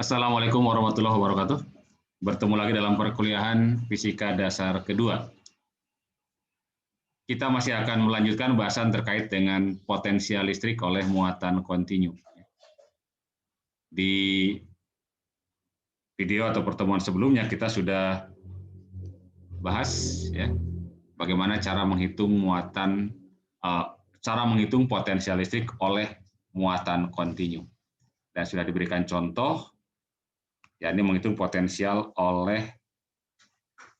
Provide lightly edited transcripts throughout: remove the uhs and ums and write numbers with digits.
Assalamualaikum warahmatullahi wabarakatuh. Bertemu lagi dalam perkuliahan Fisika Dasar kedua. Kita masih akan melanjutkan bahasan terkait dengan potensial listrik oleh muatan kontinu. Di video atau pertemuan sebelumnya kita sudah bahas ya bagaimana cara menghitung potensial listrik oleh muatan kontinu. Dan sudah diberikan contoh, yakni menghitung potensial oleh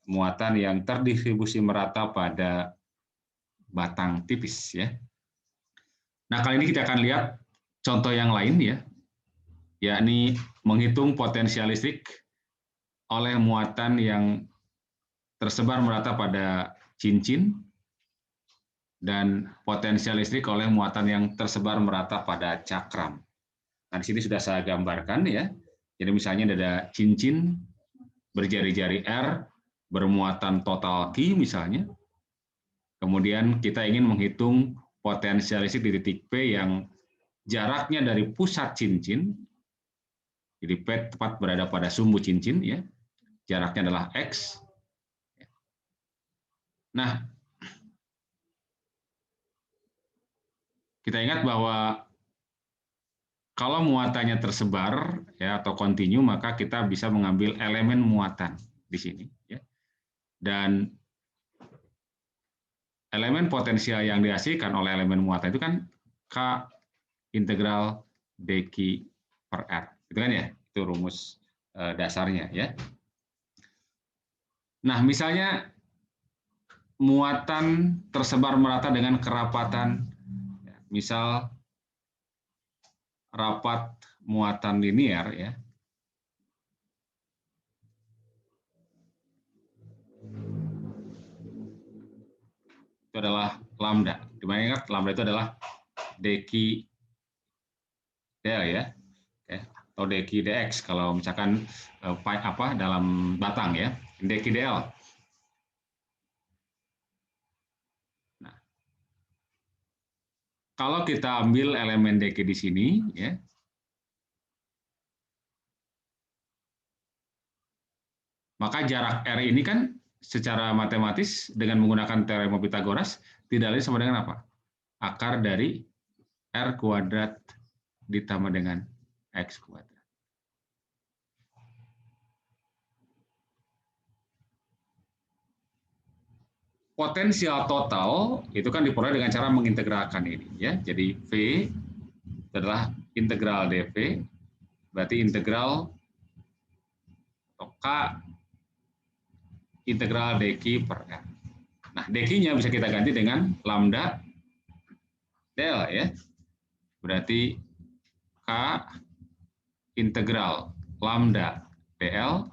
muatan yang terdistribusi merata pada batang tipis ya. Nah, kali ini kita akan lihat contoh yang lain ya, yakni menghitung potensial listrik oleh muatan yang tersebar merata pada cincin dan potensial listrik oleh muatan yang tersebar merata pada cakram. Nah, di sini sudah saya gambarkan ya. Jadi misalnya ada cincin berjari-jari R bermuatan total Q misalnya. Kemudian kita ingin menghitung potensial listrik di titik P yang jaraknya dari pusat cincin, jadi P tepat berada pada sumbu cincin ya. Jaraknya adalah X. Nah, kita ingat bahwa kalau muatannya tersebar ya atau kontinu, maka kita bisa mengambil elemen muatan di sini ya. Dan elemen potensial yang dihasilkan oleh elemen muatan itu kan K integral dq per R. Itu kan ya, itu rumus dasarnya ya. Nah, misalnya muatan tersebar merata dengan kerapatan, misal rapat muatan linier ya. Itu adalah lambda. Dimana ingat lambda itu adalah dq dl ya, atau dq dx kalau misalkan dalam batang ya, dq dl. Nah, kalau kita ambil elemen dq di sini ya, maka jarak R ini kan secara matematis dengan menggunakan teorema Pythagoras tidak lain sama dengan apa? Akar dari R kuadrat ditambah dengan X kuadrat. Potensial total itu kan diperoleh dengan cara mengintegralkan ini ya. Jadi V adalah integral dV, berarti integral atau K integral dq per R. Nah, dq-nya bisa kita ganti dengan lambda dl ya. Berarti K integral lambda dl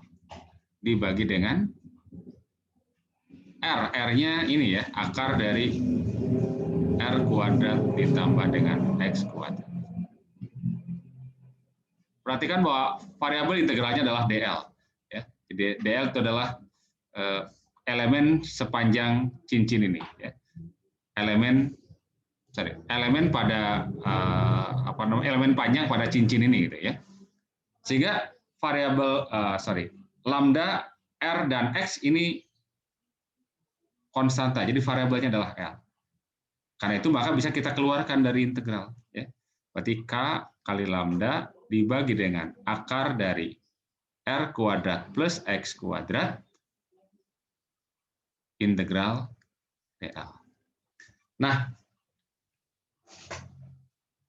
dibagi dengan R. R-nya ini ya, akar dari R kuadrat ditambah dengan X kuadrat. Perhatikan bahwa variabel integralnya adalah DL. Ya. Jadi DL itu adalah elemen sepanjang cincin ini. Ya. Elemen pada elemen panjang pada cincin ini gitu ya. Sehingga variabel lambda, R dan X ini konstanta. Jadi variabelnya adalah L. Karena itu maka bisa kita keluarkan dari integral ya. Berarti K kali lambda dibagi dengan akar dari R kuadrat plus X kuadrat integral DL. Nah,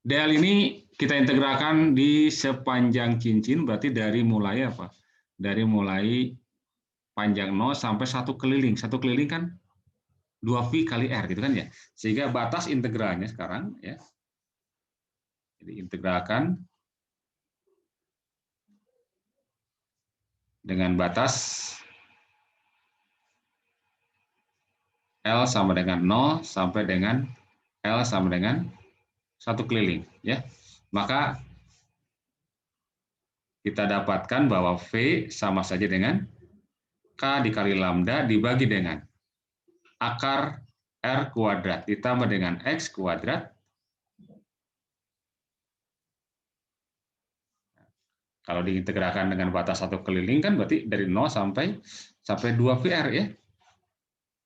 DL ini kita integralkan di sepanjang cincin, berarti dari mulai apa? Dari mulai panjang 0 sampai 1 keliling. 1 keliling kan 2V kali R gitu kan ya. Sehingga batas integralnya sekarang ya. Jadi integralkan dengan batas L sama dengan 0 sampai dengan L sama dengan 1 keliling ya. Maka kita dapatkan bahwa V sama saja dengan K dikali lambda dibagi dengan akar R kuadrat ditambah dengan X kuadrat Kalau diintegralkan dengan batas satu keliling kan berarti dari 0 sampai 2 VR ya.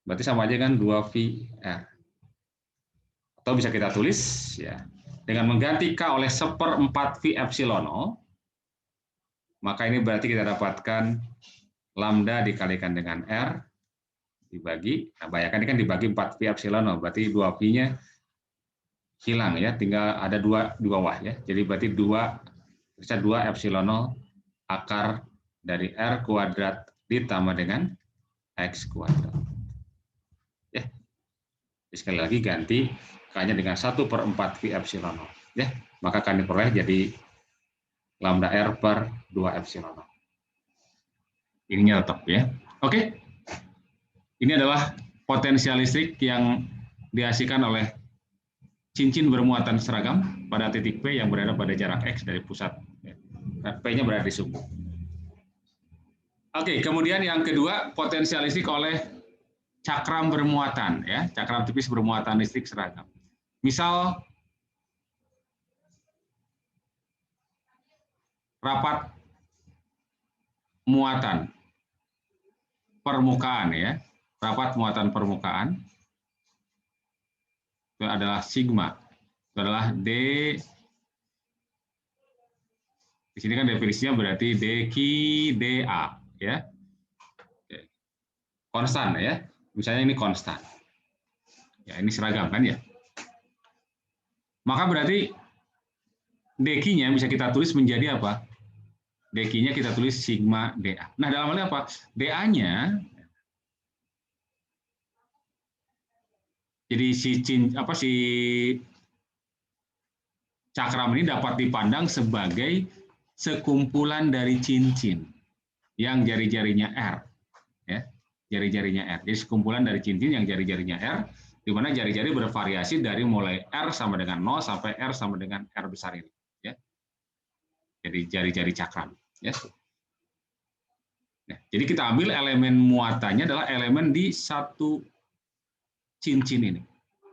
Berarti sama aja kan 2 VR. Atau bisa kita tulis ya dengan mengganti K oleh 1/4 V epsilon O, maka ini berarti kita dapatkan lambda dikalikan dengan R dibagi, nah bayangkan ini kan dibagi 4 V epsilon O, berarti 2 V-nya hilang ya, tinggal ada 2 di bawah ya. Jadi berarti 2 epsilon O akar dari R kuadrat ditambah dengan X kuadrat. Ya. Jadi sekali lagi ganti K-nya dengan 1/4 V epsilon O. Ya, maka akan diperoleh jadi lambda R per 2 epsilon O. Ininya tetap ya. Oke. Ini adalah potensial listrik yang dihasilkan oleh cincin bermuatan seragam pada titik P yang berada pada jarak X dari pusat. P-nya berada di sumbu. Oke, kemudian yang kedua, potensial listrik oleh cakram bermuatan, ya, cakram tipis bermuatan listrik seragam. Misal rapat muatan permukaan, ya, rapat muatan permukaan itu adalah sigma, itu adalah D. Di sini kan definisinya berarti dA, ya, konstan ya. Misalnya ini konstan. Ya, ini seragam kan ya. Maka berarti dq-nya bisa kita tulis menjadi apa? Dq-nya kita tulis sigma dA. Nah, dalam hal ini apa? dA-nya jadi si cakram ini dapat dipandang sebagai sekumpulan dari cincin yang jari-jarinya R, ya, jari-jarinya R. Jadi sekumpulan dari cincin yang jari-jarinya R, di mana jari-jari bervariasi dari mulai R sama dengan 0 sampai R sama dengan R besar ini, ya. Jadi jari-jari cakram, ya. Nah, jadi kita ambil elemen muatannya adalah elemen di satu cincin ini.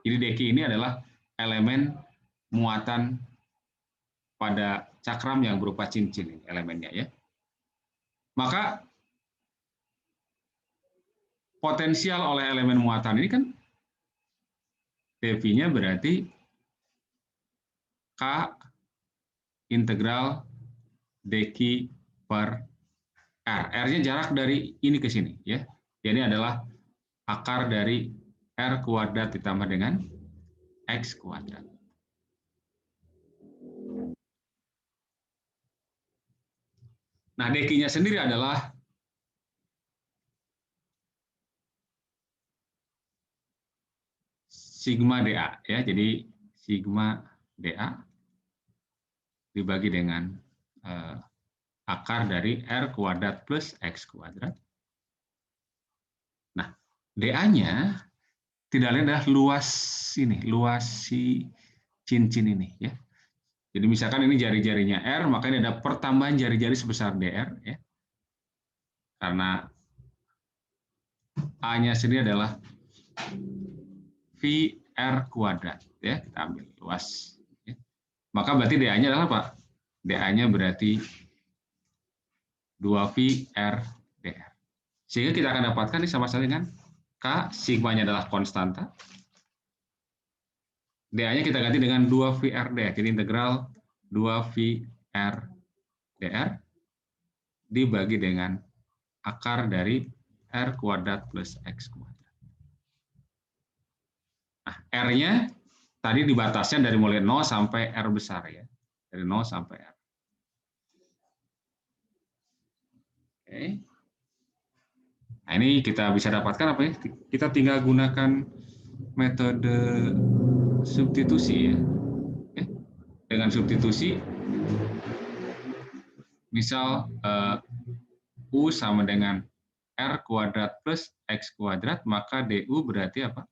Jadi dq ini adalah elemen muatan pada cakram yang berupa cincin ini, elemennya ya. Maka potensial oleh elemen muatan ini kan dV-nya berarti K integral dq per R. R-nya jarak dari ini ke sini ya. Ini adalah akar dari R kuadrat ditambah dengan X kuadrat. Nah, dq-nya sendiri adalah sigma dA ya. Jadi sigma dA dibagi dengan akar dari R kuadrat plus X kuadrat. Nah, dA-nya tidak lain adalah luas ini, luas si cincin ini ya. Jadi misalkan ini jari-jarinya R, maka ini ada pertambahan jari-jari sebesar dr ya. Karena A-nya sendiri adalah VR kuadrat ya, kita ambil luas ya. Maka berarti dA-nya adalah apa? dA-nya berarti 2VR dr. Sehingga kita akan dapatkan ini sama-sama dengan K, sigmanya adalah konstanta. dA-nya kita ganti dengan 2VR dr. Jadi integral 2VR dr dibagi dengan akar dari R kuadrat plus X kuadrat. Nah, R-nya tadi dibatasnya dari mulai 0 sampai R besar ya. Dari 0 sampai R. Oke. Nah, ini kita bisa dapatkan apa ya? Kita tinggal gunakan metode substitusi ya. Oke. Dengan substitusi, misal U sama dengan R kuadrat plus X kuadrat, maka DU berarti apa?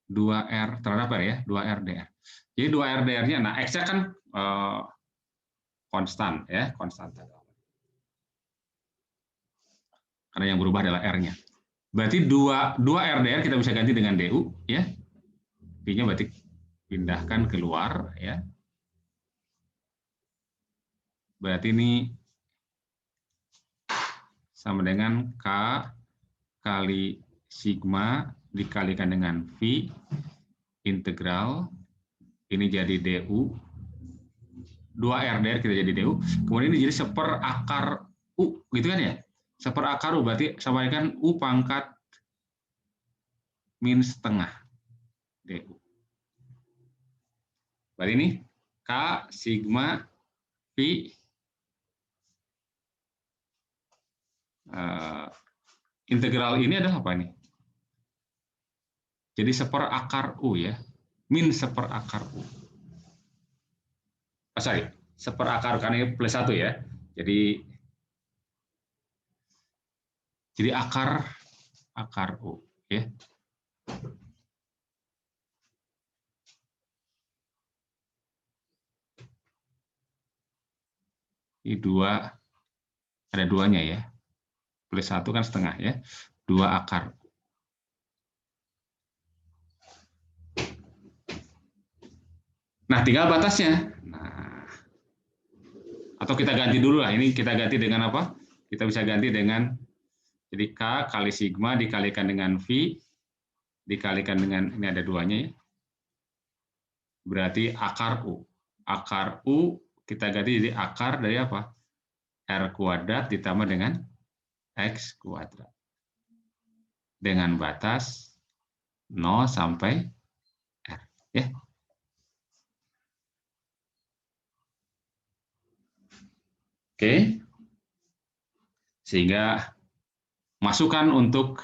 2R terhadap R ya, 2R dr. Jadi 2R dr-nya, nah X-nya kan konstan ya, konstanta. Karena yang berubah adalah R-nya. Berarti 2R dr kita bisa ganti dengan DU ya. D-nya berarti pindahkan keluar ya. Berarti ini sama dengan K kali sigma dikalikan dengan V integral, ini jadi DU, 2R dr kita jadi DU, kemudian ini jadi 1/akar U, gitu kan ya? 1/akar U, berarti sama dengan U pangkat min setengah DU. Berarti ini K sigma V integral ini adalah apa ini? Jadi 1/akar U ya, min 1/akar U. Oh, sorry, 1/akar karena ini plus 1 ya. Jadi akar U ya. Ini 2, ada 2-nya ya. Plus 1 kan setengah ya. 2 akar. Nah, tinggal batasnya. Nah, atau kita ganti dulu lah. Ini kita ganti dengan apa? Kita bisa ganti dengan, jadi K kali sigma dikalikan dengan V, dikalikan dengan, ini ada 2-nya ya. Berarti akar U. Akar U kita ganti jadi akar dari apa? R kuadrat ditambah dengan X kuadrat. Dengan batas 0 sampai R. Ya. Oke. Sehingga masukan untuk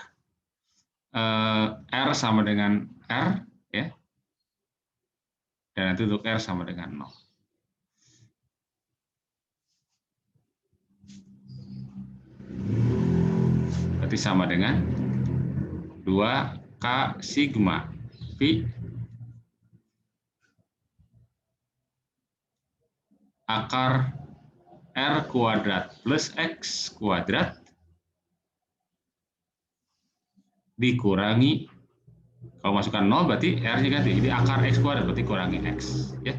R sama dengan R, ya. Dan nanti untuk R sama dengan 0. Berarti sama dengan 2K sigma V akar R kuadrat plus X kuadrat dikurangi, kalau masukkan 0 berarti R-nya ganti, jadi akar X kuadrat berarti kurangi X. Ya.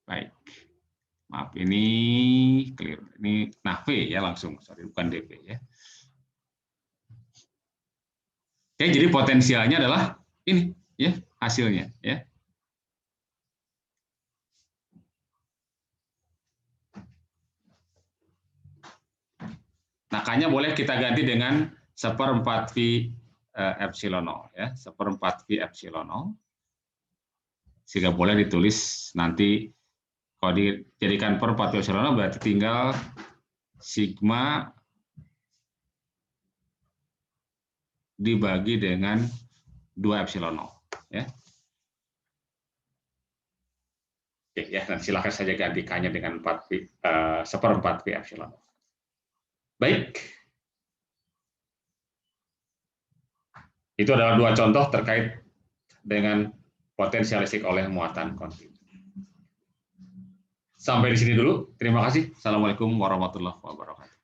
Baik, maaf ini clear, ini nah V ya langsung, sorry bukan DP ya. Oke, jadi potensialnya adalah ini ya hasilnya ya. Makanya boleh kita ganti dengan 1/4 V epsilon 0 ya, 1/4 V epsilon 0. Sehingga boleh ditulis nanti kalau dijadikan per 4 epsilon 0 berarti tinggal sigma dibagi dengan 2 epsilon 0 ya. Oke ya, dan silakan saja gantikannya dengan 1/4 V epsilon 0. Baik. Itu adalah 2 contoh terkait dengan potensial listrik oleh muatan kontinu. Sampai di sini dulu. Terima kasih. Assalamualaikum warahmatullahi wabarakatuh.